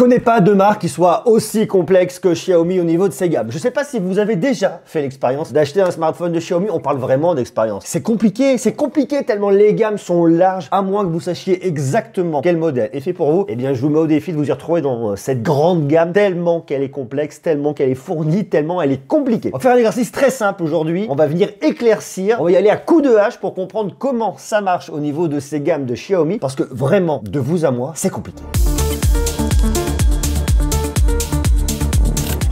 connais pas de marque qui soit aussi complexe que Xiaomi au niveau de ses gammes. Je sais pas si vous avez déjà fait l'expérience d'acheter un smartphone de Xiaomi, on parle vraiment d'expérience. C'est compliqué tellement les gammes sont larges, à moins que vous sachiez exactement quel modèle est fait pour vous. Eh bien, je vous mets au défi de vous y retrouver dans cette grande gamme, tellement qu'elle est complexe, tellement qu'elle est fournie, tellement elle est compliquée. On va faire un exercice très simple aujourd'hui. On va venir éclaircir, on va y aller à coups de hache pour comprendre comment ça marche au niveau de ces gammes de Xiaomi, parce que vraiment, de vous à moi, c'est compliqué.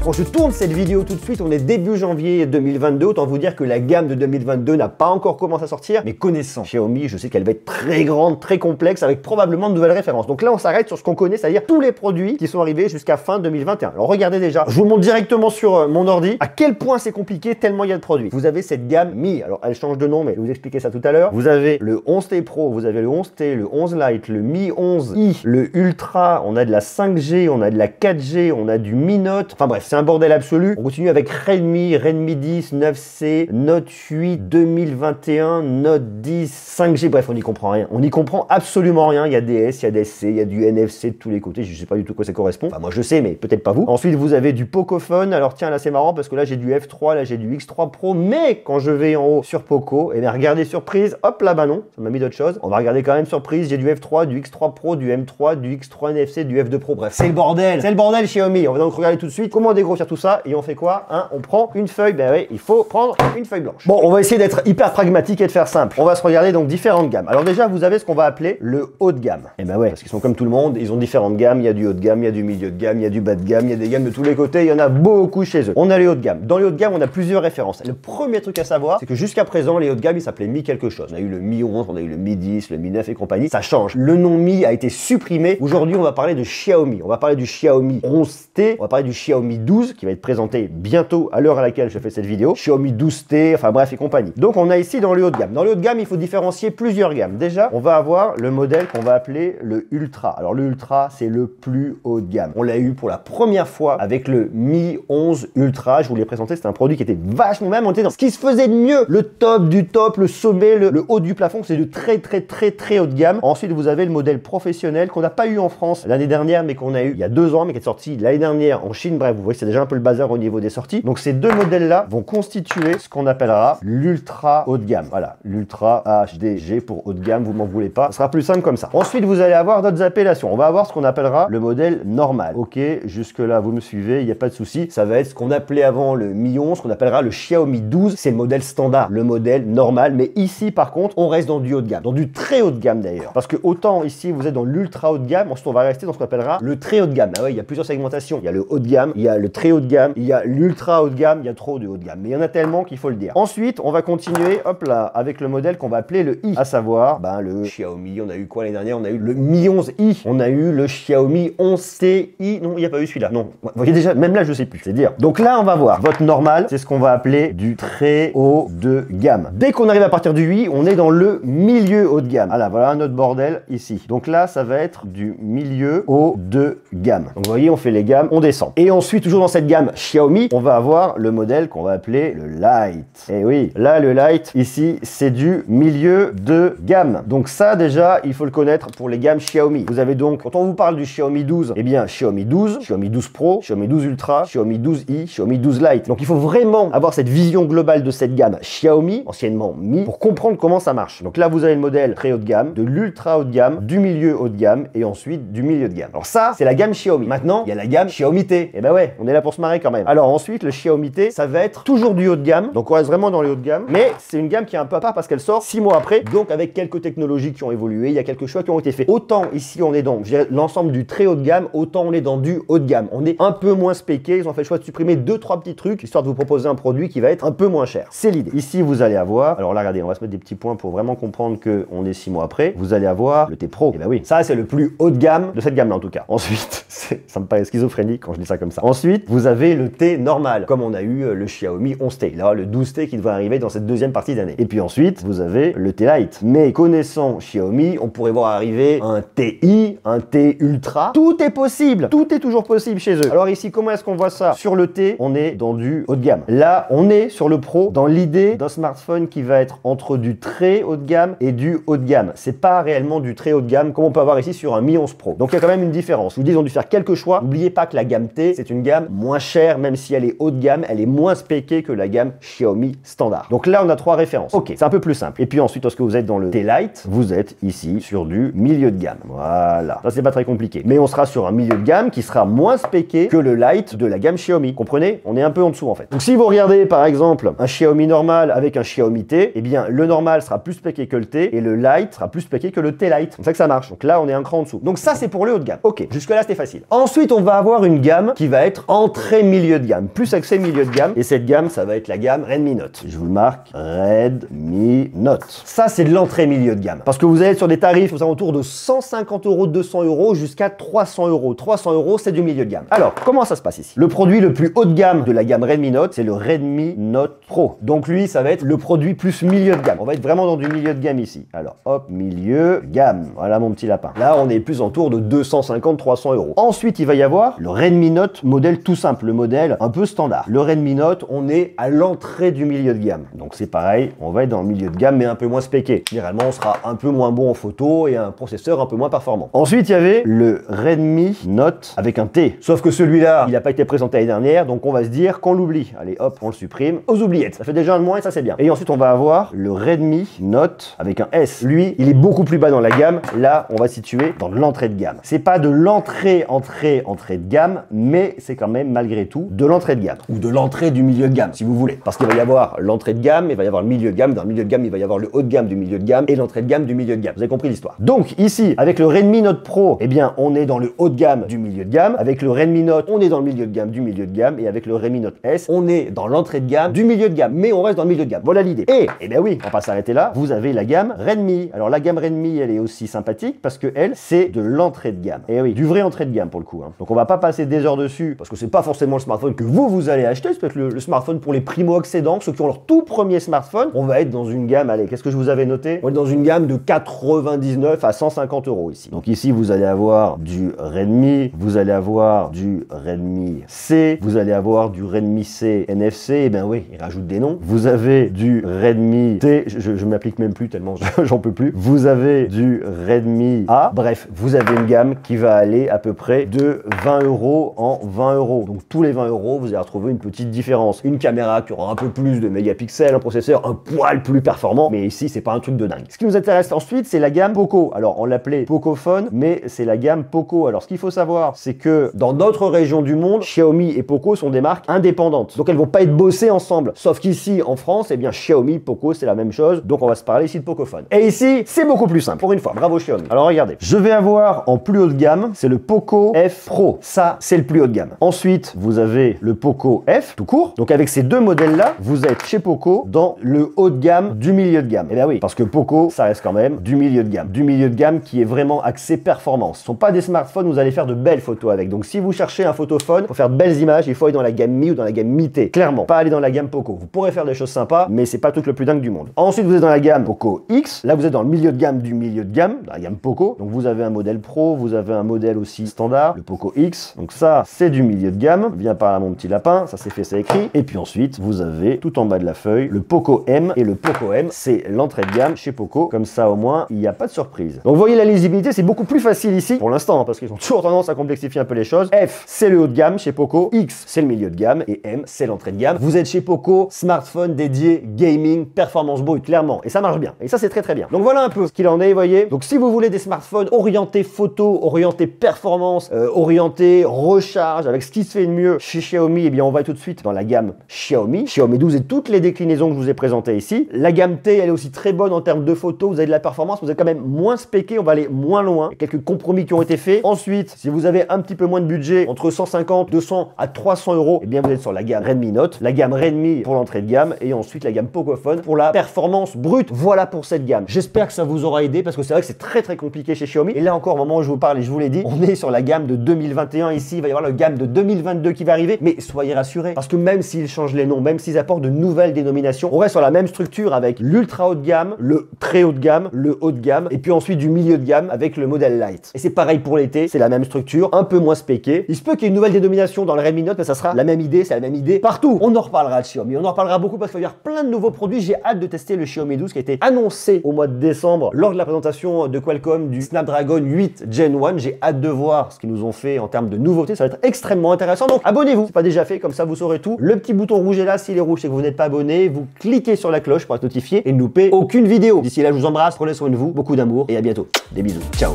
Quand je tourne cette vidéo tout de suite, on est début janvier 2022, autant vous dire que la gamme de 2022 n'a pas encore commencé à sortir, mais connaissant Xiaomi, je sais qu'elle va être très grande, très complexe, avec probablement de nouvelles références. Donc là, on s'arrête sur ce qu'on connaît, c'est-à-dire tous les produits qui sont arrivés jusqu'à fin 2021. Alors regardez déjà, je vous montre directement sur mon ordi à quel point c'est compliqué, tellement il y a de produits. Vous avez cette gamme Mi, alors elle change de nom, mais je vais vous expliquer ça tout à l'heure. Vous avez le 11T Pro, vous avez le 11T, le 11 Lite, le Mi 11i, le Ultra, on a de la 5G, on a de la 4G, on a du Mi Note, enfin bref, c'est un bordel absolu. On continue avec Redmi, Redmi 10, 9C, Note 8, 2021, Note 10, 5G, bref, on n'y comprend rien. On n'y comprend absolument rien. Il y a des S, il y a des C, il y a du NFC de tous les côtés. Je ne sais pas du tout à quoi ça correspond. Enfin, moi je sais, mais peut-être pas vous. Ensuite, vous avez du Pocophone. Alors tiens, là c'est marrant parce que là j'ai du F3, là j'ai du X3 Pro, mais quand je vais en haut sur Poco, et bien regardez surprise, hop là, bah non, ça m'a mis d'autres choses. On va regarder quand même surprise. J'ai du F3, du X3 Pro, du M3, du X3 NFC, du F2 Pro. Bref, c'est le bordel. C'est le bordel Xiaomi. On va donc regarder tout de suite comment dégrossir tout ça et on fait quoi hein? On prend une feuille, ben oui, il faut prendre une feuille blanche. Bon, on va essayer d'être hyper pragmatique et de faire simple. On va se regarder donc différentes gammes. Alors déjà, vous avez ce qu'on va appeler le haut de gamme. Et ben ouais, parce qu'ils sont comme tout le monde, ils ont différentes gammes. Il y a du haut de gamme, il y a du milieu de gamme, il y a du bas de gamme, il y a des gammes de tous les côtés, il y en a beaucoup chez eux. On a les hauts de gamme. Dans les hauts de gamme, on a plusieurs références. Le premier truc à savoir, c'est que jusqu'à présent, les hauts de gamme, ils s'appelaient Mi quelque chose. On a eu le Mi 11, on a eu le Mi 10, le Mi 9 et compagnie. Ça change. Le nom Mi a été supprimé. Aujourd'hui, on va parler de Xiaomi. On va parler du Xiaomi 11T, on va parler du Xiaomi 12 qui va être présenté bientôt à l'heure à laquelle je fais cette vidéo, Xiaomi 12T, enfin bref et compagnie. Donc on a ici dans le haut de gamme. Dans le haut de gamme, il faut différencier plusieurs gammes. Déjà, on va avoir le modèle qu'on va appeler le Ultra. Alors le Ultra, c'est le plus haut de gamme. On l'a eu pour la première fois avec le Mi 11 Ultra. Je vous l'ai présenté, c'était un produit qui était vachement même, on était dans ce qui se faisait de mieux. Le top du top, le sommet, le haut du plafond, c'est du très haut de gamme. Ensuite, vous avez le modèle professionnel qu'on n'a pas eu en France l'année dernière, mais qu'on a eu il y a 2 ans, mais qui est sorti l'année dernière en Chine. Bref, vous voyez, c'est déjà un peu le bazar au niveau des sorties. Donc ces deux modèles-là vont constituer ce qu'on appellera l'ultra haut de gamme. Voilà, l'ultra HDG pour haut de gamme, vous m'en voulez pas. Ce sera plus simple comme ça. Ensuite, vous allez avoir d'autres appellations. On va avoir ce qu'on appellera le modèle normal. Ok, jusque-là, vous me suivez, il n'y a pas de souci. Ça va être ce qu'on appelait avant le Mi 11, ce qu'on appellera le Xiaomi 12. C'est le modèle standard, le modèle normal. Mais ici, par contre, on reste dans du haut de gamme, dans du très haut de gamme d'ailleurs. Parce que autant ici, vous êtes dans l'ultra haut de gamme, ensuite on va rester dans ce qu'on appellera le très haut de gamme. Ah ouais, il y a plusieurs segmentations. Il y a le haut de gamme, il y a le très haut de gamme, il y a l'ultra haut de gamme, il y a trop de haut de gamme. Mais il y en a tellement qu'il faut le dire. Ensuite, on va continuer, hop là, avec le modèle qu'on va appeler le i, à savoir, le Xiaomi, on a eu quoi l'année dernière? On a eu le Mi 11i, on a eu le Xiaomi 11Ti, non, il n'y a pas eu celui-là, non. Vous voyez déjà, même là, je sais plus, c'est dire. Donc là, on va voir, votre normal, c'est ce qu'on va appeler du très haut de gamme. Dès qu'on arrive à partir du 8, on est dans le milieu haut de gamme. Ah là, voilà notre bordel ici. Donc là, ça va être du milieu haut de gamme. Donc vous voyez, on fait les gammes, on descend. Et ensuite, toujours dans cette gamme Xiaomi, on va avoir le modèle qu'on va appeler le Lite. Et oui, là, le Lite, ici, c'est du milieu de gamme. Donc ça, déjà, il faut le connaître pour les gammes Xiaomi. Vous avez donc, quand on vous parle du Xiaomi 12, eh bien, Xiaomi 12, Xiaomi 12 Pro, Xiaomi 12 Ultra, Xiaomi 12i, Xiaomi 12 Lite. Donc il faut vraiment avoir cette vision globale de cette gamme Xiaomi, anciennement Mi, pour comprendre comment ça marche. Donc là, vous avez le modèle très haut de gamme, de l'ultra haut de gamme, du milieu haut de gamme et ensuite du milieu de gamme. Alors ça, c'est la gamme Xiaomi. Maintenant, il y a la gamme Xiaomi T. Et ben ouais, on est là pour se marrer quand même. Alors ensuite, le Xiaomi T, ça va être toujours du haut de gamme. Donc on reste vraiment dans les hauts de gamme. Mais c'est une gamme qui est un peu à part parce qu'elle sort 6 mois après. Donc avec quelques technologies qui ont évolué, il y a quelques choix qui ont été faits. Autant ici, on est dans l'ensemble du très haut de gamme, autant on est dans du haut de gamme. On est un peu moins spéqué. Ils ont fait le choix de supprimer 2-3 petits trucs, histoire de vous proposer un produit qui va être un peu moins cher. C'est l'idée. Ici, vous allez avoir, alors là, regardez, on va se mettre des petits points pour vraiment comprendre qu'on est 6 mois après. Vous allez avoir le T Pro. Et ben oui, ça, c'est le plus haut de gamme de cette gamme-là, en tout cas. Ensuite, ça me paraît schizophrénique quand je dis ça comme ça. Ensuite, vous avez le T normal, comme on a eu le Xiaomi 11T. Là, le 12T qui devrait arriver dans cette deuxième partie d'année. Et puis ensuite, vous avez le T Lite. Mais connaissant Xiaomi, on pourrait voir arriver un TI, un T Ultra. Tout est possible. Tout est toujours possible chez eux. Alors ici, comment est-ce qu'on voit ça? Sur le T, on est dans du haut de gamme. Là, on est sur le Pro, dans l'idée d'un smartphone qui va être entre du très haut de gamme et du haut de gamme. C'est pas réellement du très haut de gamme comme on peut avoir ici sur un Mi 11 Pro. Donc il y a quand même une différence. Je vous dis, ils ont dû faire quelques quelques choix. N'oubliez pas que la gamme T, c'est une gamme moins chère, même si elle est haut de gamme, elle est moins spéquée que la gamme Xiaomi standard. Donc là, on a 3 références. Ok, c'est un peu plus simple. Et puis ensuite, lorsque vous êtes dans le T Lite, vous êtes ici sur du milieu de gamme. Voilà. Ça, c'est pas très compliqué. Mais on sera sur un milieu de gamme qui sera moins spéqué que le Lite de la gamme Xiaomi. Comprenez? On est un peu en dessous en fait. Donc si vous regardez par exemple un Xiaomi normal avec un Xiaomi T, eh bien le normal sera plus spéqué que le T et le Lite sera plus spéqué que le T Lite. C'est comme ça que ça marche. Donc là, on est un cran en dessous. Donc ça, c'est pour le haut de gamme. Ok, jusque-là, c'était facile. Ensuite, on va avoir une gamme qui va être entrée milieu de gamme, plus accès milieu de gamme. Et cette gamme, ça va être la gamme Redmi Note. Je vous le marque, Redmi Note. Ça, c'est de l'entrée milieu de gamme. Parce que vous allez sur des tarifs aux alentours de 150 €, 200 € jusqu'à 300 €. 300 €, c'est du milieu de gamme. Alors, comment ça se passe ici? Le produit le plus haut de gamme de la gamme Redmi Note, c'est le Redmi Note Pro. Donc lui, ça va être le produit plus milieu de gamme. On va être vraiment dans du milieu de gamme ici. Alors, hop, milieu gamme. Voilà mon petit lapin. Là, on est plus autour de 250, 300 €. Ensuite, il va y avoir le Redmi Note modèle tout simple, le modèle un peu standard. Le Redmi Note, on est à l'entrée du milieu de gamme. Donc c'est pareil, on va être dans le milieu de gamme, mais un peu moins spéqué. Généralement, on sera un peu moins bon en photo et un processeur un peu moins performant. Ensuite, il y avait le Redmi Note avec un T. Sauf que celui-là, il n'a pas été présenté l'année dernière, donc on va se dire qu'on l'oublie. Allez, hop, on le supprime aux oubliettes. Ça fait déjà un de moins et ça, c'est bien. Et ensuite, on va avoir le Redmi Note avec un S. Lui, il est beaucoup plus bas dans la gamme. Là, on va se situer dans l'entrée de gamme. C'est pas de l'entrée de gamme, mais c'est quand même malgré tout de l'entrée de gamme ou de l'entrée du milieu de gamme si vous voulez. Parce qu'il va y avoir l'entrée de gamme, il va y avoir le milieu de gamme, dans le milieu de gamme, il va y avoir le haut de gamme du milieu de gamme et l'entrée de gamme du milieu de gamme. Vous avez compris l'histoire. Donc ici, avec le Redmi Note Pro, eh bien, on est dans le haut de gamme du milieu de gamme. Avec le Redmi Note, on est dans le milieu de gamme du milieu de gamme et avec le Redmi Note S, on est dans l'entrée de gamme du milieu de gamme, mais on reste dans le milieu de gamme. Voilà l'idée. Et, eh bien oui, on va pas s'arrêter là. Vous avez la gamme Redmi. Alors la gamme Redmi, elle est aussi sympathique parce que elle, c'est de l'entrée de gamme. Et oui, du vrai entrée de gamme pour le coup. Donc on va pas passer des heures dessus parce que c'est pas forcément le smartphone que vous allez acheter, c'est peut-être le smartphone pour les primo-accédants, ceux qui ont leur tout premier smartphone. On va être dans une gamme, allez, qu'est-ce que je vous avais noté? On est dans une gamme de 99 à 150 € ici. Donc ici, vous allez avoir du Redmi, vous allez avoir du Redmi C, vous allez avoir du Redmi C NFC, et ben oui, ils rajoutent des noms. Vous avez du Redmi T, je m'applique même plus tellement j'en peux plus. Vous avez du Redmi A, bref, vous avez une gamme qui va aller à peu près de 20 € en 20 €. Donc tous les 20 €, vous allez retrouver une petite différence. Une caméra qui aura un peu plus de mégapixels, un processeur un poil plus performant, mais ici c'est pas un truc de dingue. Ce qui nous intéresse ensuite, c'est la gamme Poco. Alors on l'appelait Pocophone, mais c'est la gamme Poco. Alors ce qu'il faut savoir, c'est que dans d'autres régions du monde, Xiaomi et Poco sont des marques indépendantes. Donc elles vont pas être bossées ensemble. Sauf qu'ici en France, eh bien Xiaomi, Poco, c'est la même chose. Donc on va se parler ici de Pocophone. Et ici, c'est beaucoup plus simple. Pour une fois, bravo Xiaomi. Alors regardez, je vais avoir en plus haut de gamme, c'est le Poco F Pro. Ça, c'est le plus haut de gamme. Ensuite, vous avez le Poco F, tout court. Donc avec ces deux modèles-là, vous êtes chez Poco dans le haut de gamme du milieu de gamme. Et bien oui, parce que Poco, ça reste quand même du milieu de gamme. Du milieu de gamme qui est vraiment axé performance. Ce ne sont pas des smartphones où vous allez faire de belles photos avec. Donc si vous cherchez un photophone pour faire de belles images, il faut aller dans la gamme Mi ou dans la gamme Mi T. Clairement, pas aller dans la gamme Poco. Vous pourrez faire des choses sympas, mais c'est pas le truc le plus dingue du monde. Ensuite, vous êtes dans la gamme Poco X. Là, vous êtes dans le milieu de gamme du milieu de gamme, dans la gamme Poco. Donc vous avez un modèle Pro, vous avez un modèle aussi standard, le Poco X. Donc ça, c'est du milieu de gamme. Viens par là, mon petit lapin. Ça c'est fait, c'est écrit. Et puis ensuite, vous avez tout en bas de la feuille le Poco M. Et le Poco M, c'est l'entrée de gamme chez Poco. Comme ça, au moins, il n'y a pas de surprise. Donc vous voyez, la lisibilité, c'est beaucoup plus facile ici, pour l'instant, hein, parce qu'ils ont toujours tendance à complexifier un peu les choses. F, c'est le haut de gamme chez Poco. X, c'est le milieu de gamme. Et M, c'est l'entrée de gamme. Vous êtes chez Poco, smartphone dédié gaming, performance brute, clairement. Et ça marche bien. Et ça, c'est très très bien. Donc voilà un peu ce qu'il en est, vous voyez. Donc si vous voulez des smartphones orientés photo, orientés performance, orientés recharge, avec ce qui se fait de mieux chez Xiaomi, eh bien on va tout de suite dans la gamme Xiaomi, Xiaomi 12 et toutes les déclinaisons que je vous ai présentées ici. La gamme T, elle est aussi très bonne en termes de photos, vous avez de la performance, vous êtes quand même moins spéqué, on va aller moins loin. Il y a quelques compromis qui ont été faits. Ensuite, si vous avez un petit peu moins de budget, entre 150, 200 à 300 €, eh bien vous êtes sur la gamme Redmi Note, la gamme Redmi pour l'entrée de gamme et ensuite la gamme Pocophone pour la performance brute. Voilà pour cette gamme. J'espère que ça vous aura aidé parce que c'est vrai que c'est très très compliqué chez Xiaomi. Et là encore, au moment où je vous parle et je vous l'ai dit, on est sur la gamme de 2021 ici, il va y avoir la gamme de 2022 qui va arriver, mais soyez rassurés parce que même s'ils changent les noms, même s'ils apportent de nouvelles dénominations, on reste sur la même structure avec l'ultra haut de gamme, le très haut de gamme, le haut de gamme et puis ensuite du milieu de gamme avec le modèle Lite. Et c'est pareil pour l'été, c'est la même structure, un peu moins spéqué. Il se peut qu'il y ait une nouvelle dénomination dans le Redmi Note, mais ça sera la même idée, c'est la même idée partout. On en reparlera de Xiaomi, on en reparlera beaucoup parce qu'il va y avoir plein de nouveaux produits. J'ai hâte de tester le Xiaomi 12 qui a été annoncé au mois de décembre lors de la présentation de Qualcomm du Snapdragon 8 Gen 1. J'ai hâte de voir ce qu'ils nous ont fait en termes de nouveautés. Ça va être extrêmement intéressant. Donc abonnez-vous, c'est pas déjà fait, comme ça vous saurez tout. Le petit bouton rouge est là, s'il est rouge c'est que vous n'êtes pas abonné. Vous cliquez sur la cloche pour être notifié et ne loupez aucune vidéo. D'ici là, je vous embrasse, prenez soin de vous, beaucoup d'amour et à bientôt. Des bisous, ciao.